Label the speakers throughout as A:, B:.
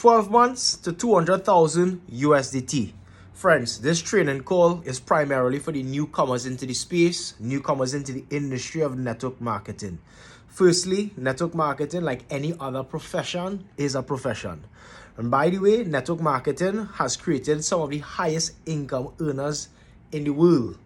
A: 12 months to 200,000 USDT. Friends, this training call is primarily for the newcomers into the space, newcomers into the industry of network marketing. Firstly, network marketing, like any other profession, is a profession. And by the way, network marketing has created some of the highest income earners in the world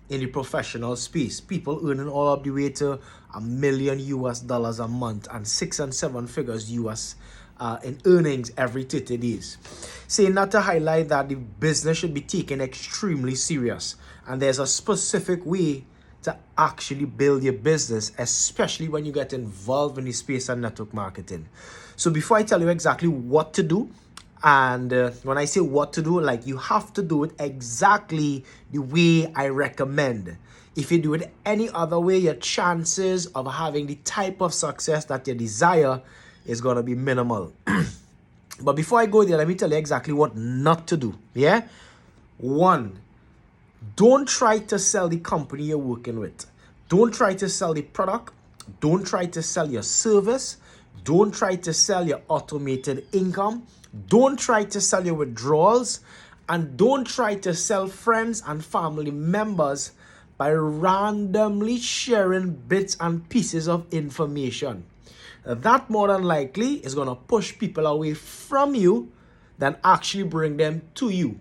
A: in the professional space. People earning all up the way to $1 million US a month and 6 and 7 figures US in earnings every 30 days. Saying that to highlight that the business should be taken extremely serious, and there's a specific way to actually build your business, especially when you get involved in the space of network marketing. So before I tell you exactly what to do, and when I say what to do, like, you have to do it exactly the way I recommend. If you do it any other way, your chances of having the type of success that you desire is going to be minimal. But before I go there, let me tell you exactly what not to do. Yeah? 1, don't try to sell the company you're working with. Don't try to sell the product. Don't try to sell your service. Don't try to sell your automated income. Don't try to sell your withdrawals. And don't try to sell friends and family members by randomly sharing bits and pieces of information. That more than likely is going to push people away from you than actually bring them to you.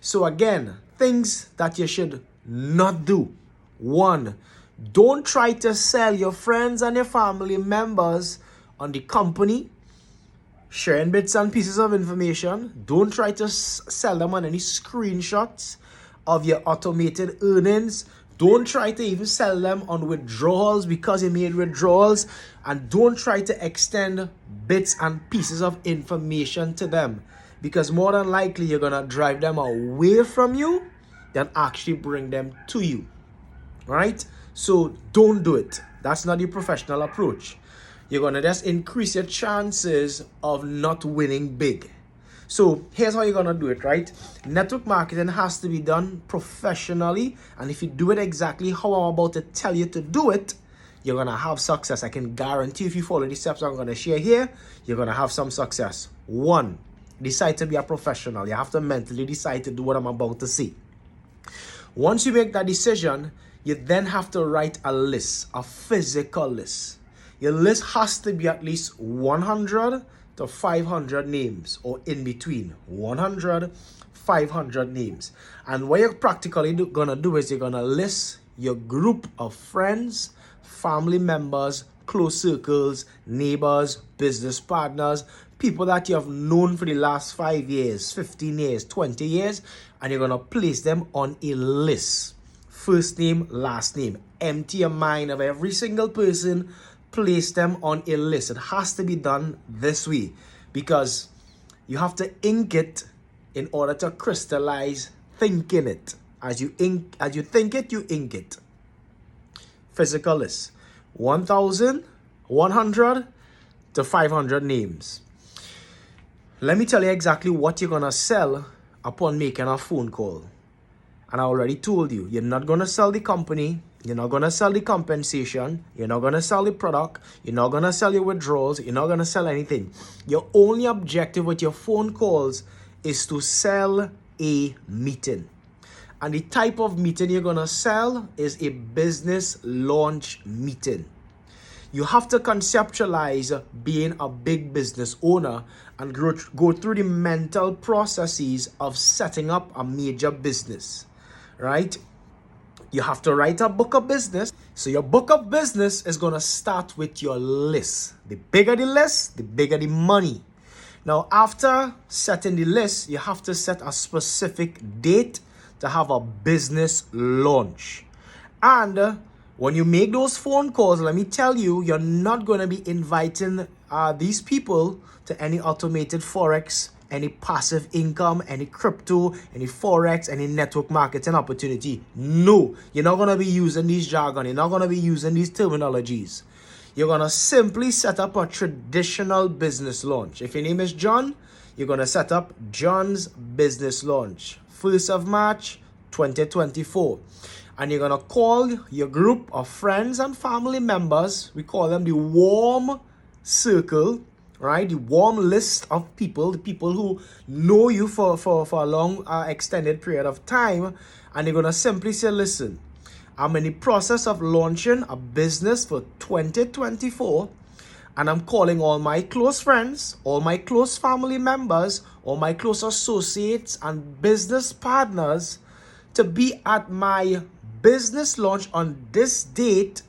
A: So again, things that you should not do. 1, don't try to sell your friends and your family members on the company, sharing bits and pieces of information. Don't try to sell them on any screenshots of your automated earnings. Don't try to even sell them on withdrawals because you made withdrawals. And don't try to extend bits and pieces of information to them, because more than likely you're going to drive them away from you than actually bring them to you. Right? So don't do it. That's not the professional approach. You're going to just increase your chances of not winning big. So here's how you're going to do it, right? Network marketing has to be done professionally. And if you do it exactly how I'm about to tell you to do it, you're going to have success. I can guarantee if you follow the steps I'm going to share here, you're going to have some success. 1, decide to be a professional. You have to mentally decide to do what I'm about to say. Once you make that decision, you then have to write a list, a physical list. Your list has to be at least 100 to 500 names, or in between 100, 500 names. And what you're practically going to do is you're going to list your group of friends, family members, close circles, neighbors, business partners, people that you have known for the last 5 years, 15 years, 20 years, and you're going to place them on a list. First name, last name. Empty your mind of every single person. Place them on a list. It has to be done this way, because you have to ink it in order to crystallize thinking it. As you think it, you ink it. Physical list. 1,100 to 500 names. Let me tell you exactly what you're going to sell upon making a phone call. And I already told you, you're not going to sell the company. You're not going to sell the compensation. You're not going to sell the product. You're not going to sell your withdrawals. You're not going to sell anything. Your only objective with your phone calls is to sell a meeting. And the type of meeting you're going to sell is a business launch meeting. You have to conceptualize being a big business owner and go through the mental processes of setting up a major business, right? You have to write a book of business. So your book of business is going to start with your list. The bigger the list, the bigger the money. Now, after setting the list, you have to set a specific date to have a business launch. And when you make those phone calls, let me tell you, you're not going to be inviting these people to any automated Forex, any passive income, any crypto, any Forex, any network marketing opportunity. No, you're not going to be using these jargon. You're not going to be using these terminologies. You're going to simply set up a traditional business launch. If your name is John, you're going to set up John's business launch. 1st of March, 2024. And you're going to call your group of friends and family members. We call them the warm circle. right? The warm list of people, the people who know you for a long extended period of time, and they're gonna simply say, listen, I'm in the process of launching a business for 2024, and I'm calling all my close friends, all my close family members, all my close associates and business partners to be at my business launch on this date,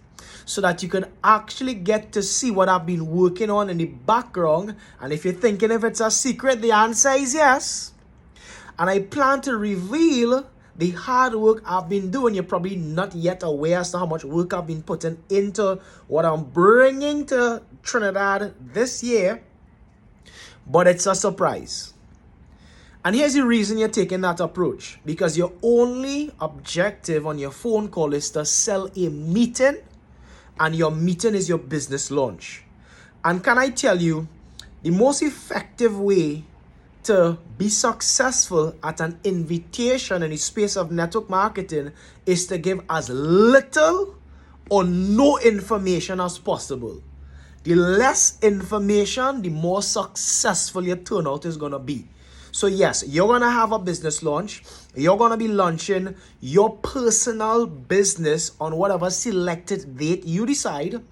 A: so that you can actually get to see what I've been working on in the background. And if you're thinking if it's a secret, the answer is yes. And I plan to reveal the hard work I've been doing. You're probably not yet aware as to how much work I've been putting into what I'm bringing to Trinidad this year, but it's a surprise. And here's the reason you're taking that approach. Because your only objective on your phone call is to sell a meeting, and your meeting is your business launch. And can I tell you, the most effective way to be successful at an invitation in the space of network marketing is to give as little or no information as possible. The less information, the more successful your turnout is going to be. So yes, you're going to have a business launch. You're going to be launching your personal business on whatever selected date you decide.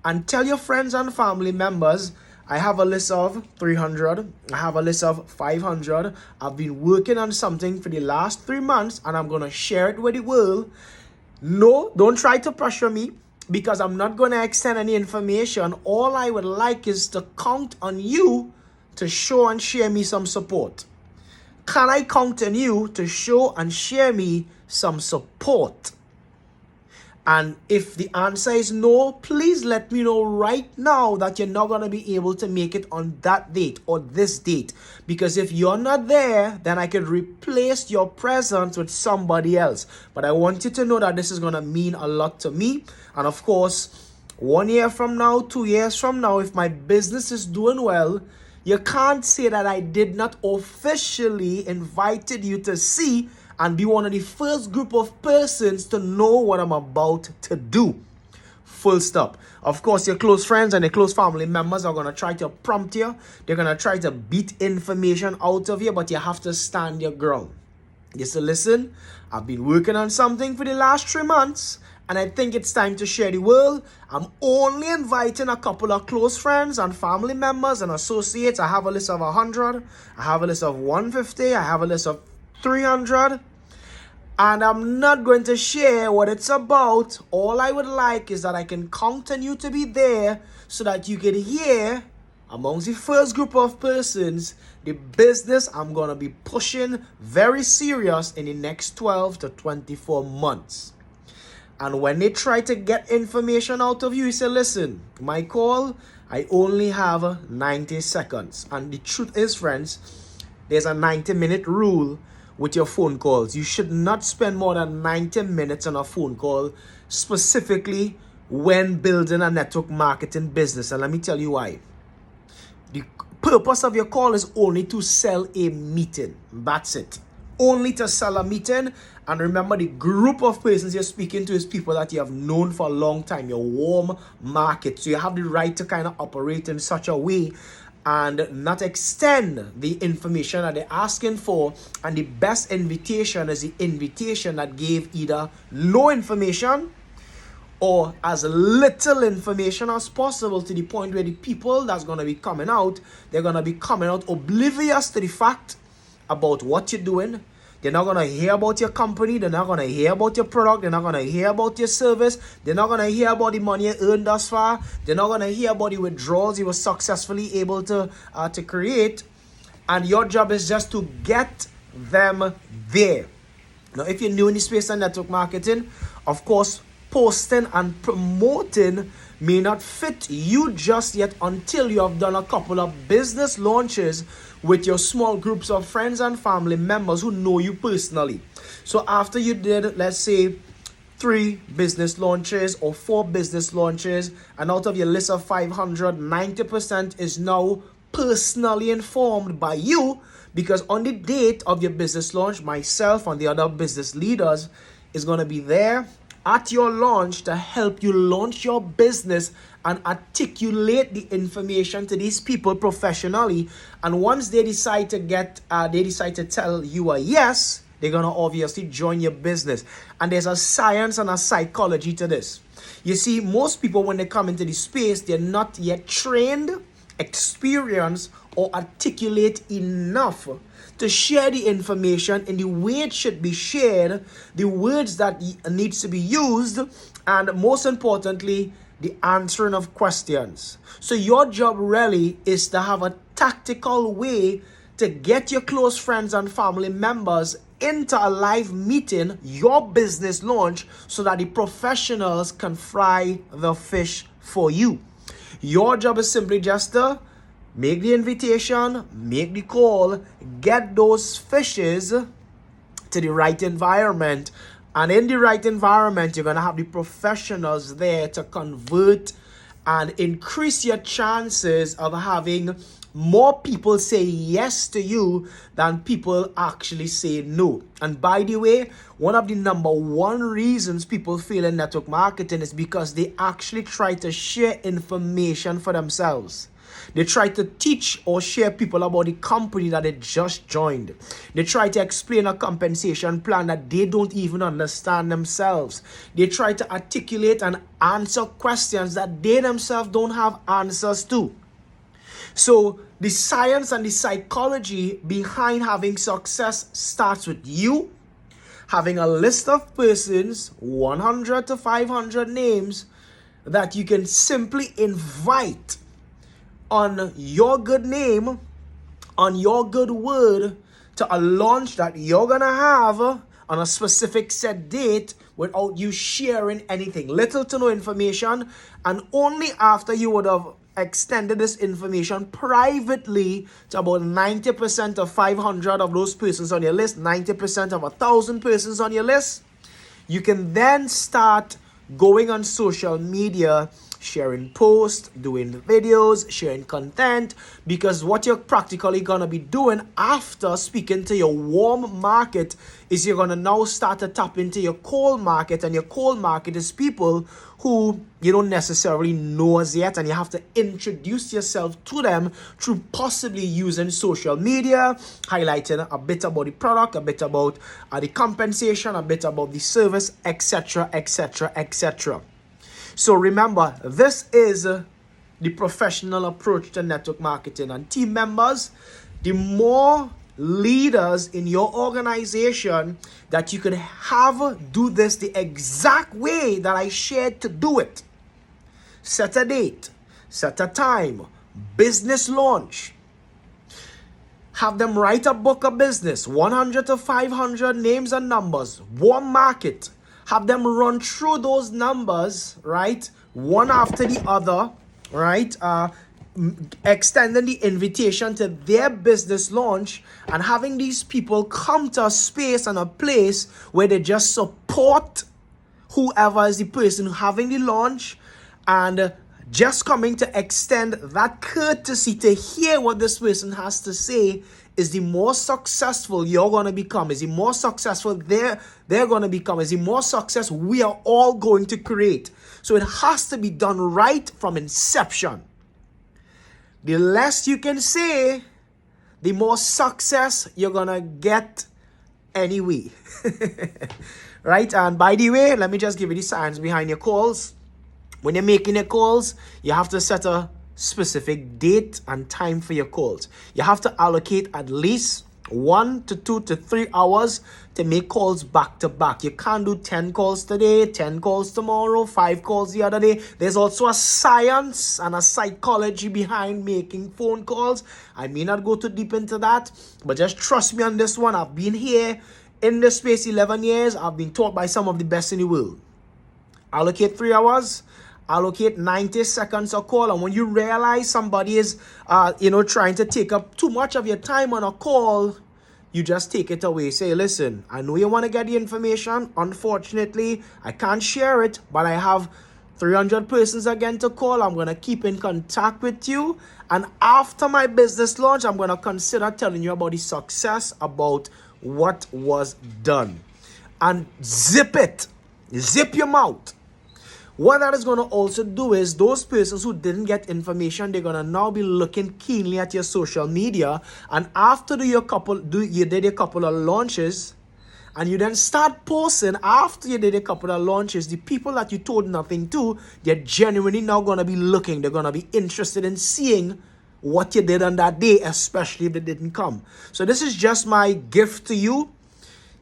A: And tell your friends and family members, I have a list of 300. I have a list of 500. I've been working on something for the last 3 months, and I'm going to share it with the world. No, don't try to pressure me, because I'm not going to extend any information. All I would like is to count on you to show and share me some support. Can I count on you to show and share me some support? And if the answer is no, please let me know right now that you're not going to be able to make it on that date or this date. Because if you're not there, then I could replace your presence with somebody else. But I want you to know that this is going to mean a lot to me. And of course, 1 year from now, 2 years from now, if my business is doing well, you can't say that I did not officially invited you to see and be one of the first group of persons to know what I'm about to do. Full stop. Of course, your close friends and your close family members are going to try to prompt you. They're going to try to beat information out of you, but you have to stand your ground. You say, listen, I've been working on something for the last 3 months, and I think it's time to share the world. I'm only inviting a couple of close friends and family members and associates. I have a list of 100. I have a list of 150. I have a list of 300. And I'm not going to share what it's about. All I would like is that I can count on you to be there so that you can hear, amongst the first group of persons, the business I'm going to be pushing very serious in the next 12 to 24 months. And when they try to get information out of you, you say, listen, my call, I only have 90 seconds. And the truth is, friends, there's a 90-minute rule with your phone calls. You should not spend more than 90 minutes on a phone call, specifically when building a network marketing business. And let me tell you why. The purpose of your call is only to sell a meeting. That's it. Only to sell a meeting. And remember, the group of persons you're speaking to is people that you have known for a long time, your warm market. So you have the right to kind of operate in such a way and not extend the information that they're asking for. And the best invitation is the invitation that gave either no information or as little information as possible, to the point where the people that's going to be coming out, they're going to be coming out oblivious to the fact about what you're doing. They're not going to hear about your company. They're not going to hear about your product. They're not going to hear about your service. They're not going to hear about the money you earned thus far. They're not going to hear about the withdrawals you were successfully able to create. And your job is just to get them there. Now, if you're new in the space of network marketing, of course, posting and promoting may not fit you just yet until you have done a couple of business launches with your small groups of friends and family members who know you personally. So after you did, let's say, 3 business launches or 4 business launches, and out of your list of 500, 90% is now personally informed by you, because on the date of your business launch, myself and the other business leaders is going to be there at your launch to help you launch your business and articulate the information to these people professionally. And once they decide to tell you a yes, they're gonna obviously join your business. And there's a science and a psychology to this. You see, most people, when they come into the space, they're not yet trained, experienced, or articulate enough to share the information in the way it should be shared, the words that needs to be used, and most importantly, the answering of questions. So your job really is to have a tactical way to get your close friends and family members into a live meeting, your business launch, so that the professionals can fry the fish for you. Your job is simply just to make the invitation, make the call, get those fishes to the right environment. And in the right environment, you're going to have the professionals there to convert and increase your chances of having more people say yes to you than people actually say no. And by the way, one of the number one reasons people fail in network marketing is because they actually try to share information for themselves. They try to teach or share people about the company that they just joined. They try to explain a compensation plan that they don't even understand themselves. They try to articulate and answer questions that they themselves don't have answers to. So the science and the psychology behind having success starts with you having a list of persons, 100 to 500 names, that you can simply invite on your good name, on your good word, to a launch that you're gonna have on a specific set date without you sharing anything, little to no information, and only after you would have extended this information privately to about 90% of 500 of those persons on your list, 90% of 1,000 persons on your list, you can then start going on social media, sharing posts, doing videos, sharing content, because what you're practically going to be doing after speaking to your warm market is you're going to now start to tap into your cold market, and your cold market is people who you don't necessarily know as yet, and you have to introduce yourself to them through possibly using social media, highlighting a bit about the product, a bit about the compensation, a bit about the service, etc., etc., etc. So remember, this is the professional approach to network marketing. And team members, the more leaders in your organization that you could have do this the exact way that I shared to do it. Set a date, set a time, business launch. Have them write a book of business, 100 to 500 names and numbers, warm market. Have them run through those numbers, right? One after the other, right? Extending the invitation to their business launch, and having these people come to a space and a place where they just support whoever is the person having the launch, and just coming to extend that courtesy to hear what this person has to say is the more successful you're going to become, is the more successful they're going to become, is the more success we are all going to create. So it has to be done right from inception. The less you can say, the more success you're going to get anyway. Right? And by the way, let me just give you the science behind your calls. When you're making your calls, you have to set a specific date and time for your calls. You have to allocate at least 1 to 2 to 3 hours to make calls back to back. You can't do 10 calls today, 10 calls tomorrow, 5 calls the other day. There's also a science and a psychology behind making phone calls. I may not go too deep into that, but just trust me on this one. I've been here in this space 11 years. I've been taught by some of the best in the world. Allocate 3 hours. Allocate 90 seconds a call, and when you realize somebody is trying to take up too much of your time on a call, you just take it away. Say, listen, I know you want to get the information. Unfortunately, I can't share it, but I have 300 persons again to call. I'm going to keep in contact with you, and after my business launch, I'm going to consider telling you about the success, about what was done. And zip it. Zip your mouth. What that is going to also do is those persons who didn't get information, they're going to now be looking keenly at your social media. And after you did a couple of launches, and you then start posting after you did a couple of launches, the people that you told nothing to, they're genuinely now going to be looking. They're going to be interested in seeing what you did on that day, especially if they didn't come. So this is just my gift to you.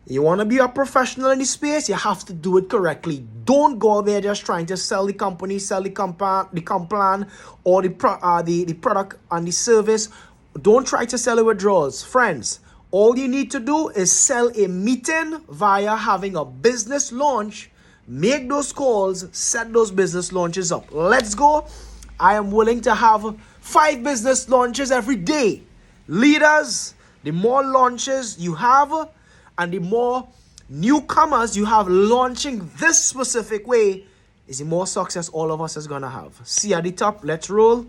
A: You want to be a professional in the space, you have to do it correctly. Don't go there just trying to sell the company, sell the comp plan, or the product and the service. Don't try to sell the withdrawals. Friends, all you need to do is sell a meeting via having a business launch. Make those calls, set those business launches up. Let's go. I am willing to have 5 business launches every day. Leaders, the more launches you have, and the more newcomers you have launching this specific way, is the more success all of us is going to have. See you at the top. Let's roll.